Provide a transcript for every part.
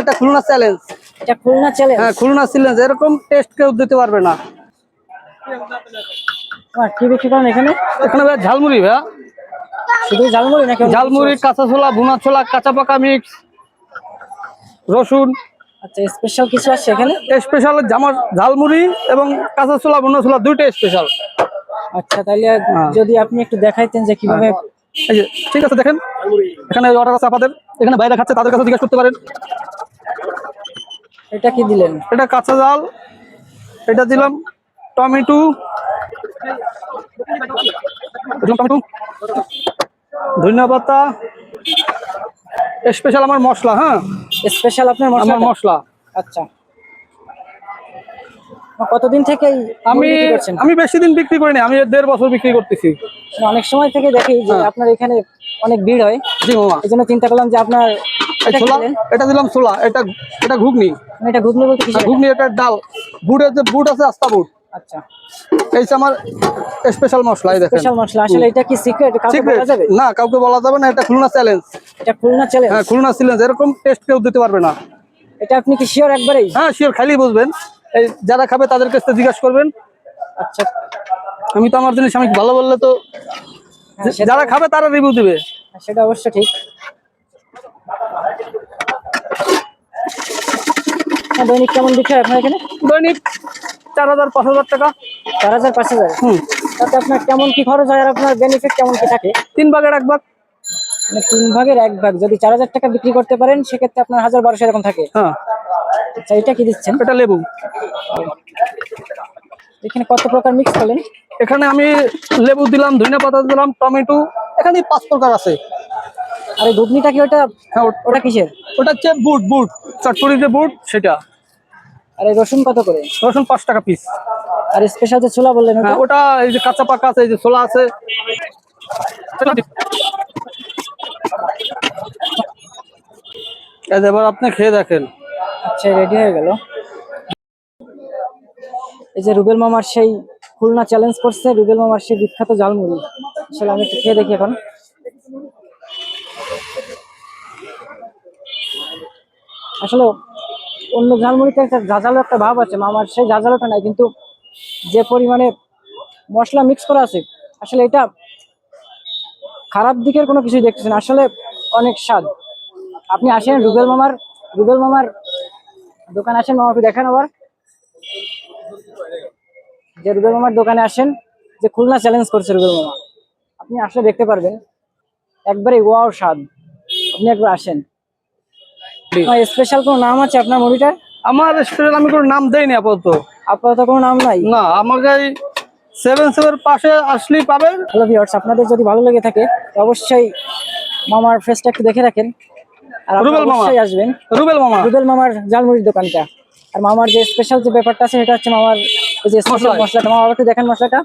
এটা খুলনা চ্যালেঞ্জ। এটা খুলনা চ্যালেঞ্জ? হ্যাঁ খুলনা চ্যালেঞ্জ, এরকম টেস্ট কেউ দিতে পারবে না। কি বিক্রি করেন এখানে? এখানে ভাই ঝালমুড়ি ভাইয়া। শুধু ঝালমুড়ি নাকি? ঝালমুড়ি, কাঁচা ছোলা, ভুনা ছোলা, কাঁচা পাকা মিক্স, রসুন। আচ্ছা, স্পেশাল কিছু আছে এখানে? স্পেশাল ঝালমুড়ি এবং কাঁচা ছোলা, ভুনা ছোলা দুইটাই স্পেশাল। আচ্ছা, তাইলে যদি আপনি একটু দেখাইতেন যে কিভাবে। এই যে ঠিক আছে, দেখেন এখানে অর্ডার আছে আপনাদের, এখানে বাইরে খাচ্ছে তাদের কাছে জিজ্ঞেস করতে পারেন। এটা কি দিলেন? এটা কাঁচা ঝাল, এটা দিলাম টমেটো, ধনিয়া পাতা, স্পেশাল আমার মশলা। হ্যাঁ স্পেশাল আপনার মশলা। আচ্ছা, কতদিন থেকে আমি বেশি দিন বিক্রি করিনি, আমি 1.5 বছর বিক্রি করতেছি। অনেক সময় থেকে দেখি যে আপনার এখানে অনেক ভিড় হয়। জি মামা, এই জন্য চিন্তা করলাম যে আপনার এটা দিলাম ছোলা, এটা ঘুগনি। এটা ঘুগনি বলতে কি? ঘুগনি, এটা ডাল, বুট আছে, আস্তা বুট। আচ্ছা, এই যে আমার স্পেশাল মশলা। এই দেখেন স্পেশাল মশলা। আসলে এটা কি সিক্রেট? কাউকে বলা যাবে না? কাউকে বলা যাবে না, এটা খুলনা চ্যালেঞ্জ। এটা খুলনা চ্যালেঞ্জ? হ্যাঁ খুলনা চ্যালেঞ্জ, এরকম টেস্ট কেউ দিতে পারবে না। এটা আপনি কি শিওর একবারেই? হ্যাঁ শিওর, খালি বুঝবেন। এই যারা খাবে তাদের কাছে জিজ্ঞাসা করবেন। আচ্ছা, আমি তো আমার জিনিস আমি ভালো বললে তো যারা খাবে তারা রিভিউ দিবে। সেটা অবশ্য ঠিক। দৈনিক কেমন বিক্রি হয় আপনার এখানে? দৈনিক 4000-5000 টাকা। 4000-5000? তাতে আপনার কেমন কি খরচ হয় আর আপনার বেনিফিট কেমন কি থাকে? 3 ভাগের 1 ভাগ। মানে 3 ভাগের 1 ভাগ। যদি 4000 টাকা বিক্রি করতে পারেন সেক্ষেত্রে আপনার 1000-1200 এরকম থাকে। হ্যাঁ। আচ্ছা, এটা কি দিচ্ছেন? এটা লেবু। এখানে কত প্রকার মিক্স করলেন? এখানে আমি লেবু দিলাম, ধনিয়া পাতা দিলাম, টমেটো, এখানে 5 প্রকার আছে। আর এই ঘুগনিটা কি? হ্যাঁ ওটা কিসের? ওটা হচ্ছে বুট চটপটি যে বুট সেটা। আর এই রসুন কত করে? রসুন 5 টাকা পিস। আর স্পেশাল যে ছোলা বললেন ওটা এই যে কাঁচা পাকা আছে, এই যে ছোলা আছে। এবার আপনি খেয়ে দেখেন। আচ্ছা, রেডি হয়ে গেল। এই যে রুবেল মামার সেই খুলনা চ্যালেঞ্জ করছে, রুবেল মামার সেই বিখ্যাত ঝালমুড়ি। আসলে আমি একটু খেয়ে দেখি এখন। আসলে অন্য ঝালমুড়িতে একটা ঝাঁঝালো একটা ভাব আছে, মামার সেই ঝাঁঝালোটা নাই, কিন্তু যে পরিমাণে মশলা মিক্স করা আছে আসলে এটা খারাপ দিকের কোনো কিছু দেখতেছেন। আসলে অনেক স্বাদ। আপনি আসেন রুবেল মামার দোকানে আসেন, মামাকে দেখেন আবার যে রুবেল মামার দোকানে আসেন, যে খুলনা চ্যালেঞ্জ করছে রুবেল মামা, আপনি আসলে দেখতে পারবেন একবারে ওয়াও স্বাদ। আপনি একবার আসেন। স্পেশাল কোনো নাম আছে আপনার মুড়িটার? আমার স্পেশাল আমি কোনো নাম দেইনি আপাতত কোনো নাম নাই? না, আমাকে 7-7 পাশে আসলেই পাবেন। হ্যালো ভিউয়ার্স, আপনাদের যদি ভালো লেগে থাকে অবশ্যই মামার ফেসটা একটু দেখে রাখেন। আর রুবেল মামা অবশ্যই আসবেন রুবেল মামার ঝালমুড়ির দোকানটা। আর মামার যে স্পেশাল যে ব্যাপারটা আছে সেটা হচ্ছে মামার এই যে স্পেশাল মশলাটা। মামা একটু দেখেন মশলাটা।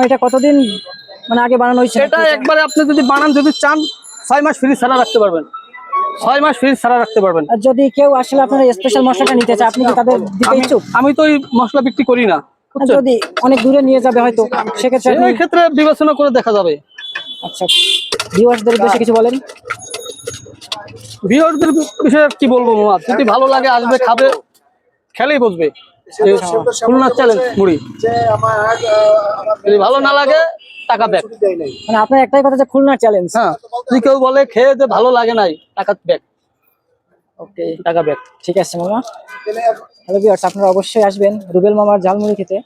এটা কতদিন মানে আগে বানানো হয়েছে? এটা একবারে আপনি যদি বানান, যদি চান 6 মাস ফ্রিজ ছাড়া রাখতে পারবেন। 6 মাস ফ্রিজ ছাড়া রাখতে পারবেন। আর যদি কেউ আসলে আপনার স্পেশাল মশলাটা নিতে চায়, আপনি কি তাদের দিতে ইচ্ছুক? আমি তো এই মশলা বিক্রি করি না। যদি অনেক দূরে নিয়ে যাবে হয়তো সেক্ষেত্রে বিবেচনা করে দেখা যাবে। আচ্ছা, ভিউয়ার্সদের উদ্দেশ্যে কিছু বলেন। ভিউয়ারদের বিষয়ে কি বলবো মামা, যদি ভালো লাগে আসবে, খাবে, খেলেই বুঝবে খুলনা চ্যালেঞ্জ মুড়ি। যদি ভালো না লাগে টাকা ব্যাক। মানে আপনার একটাই কথা যে খুলনা চ্যালেঞ্জ। হ্যাঁ, যদি কেউ বলে খেয়ে যে ভালো লাগে নাই, টাকা ব্যাক। ওকে, টাকা ব্যাক। ঠিক আছে মামা। হ্যালো ভিউয়ার্স, আপনারা অবশ্যই আসবেন রুবেল মামার ঝালমুড়ি খেতে।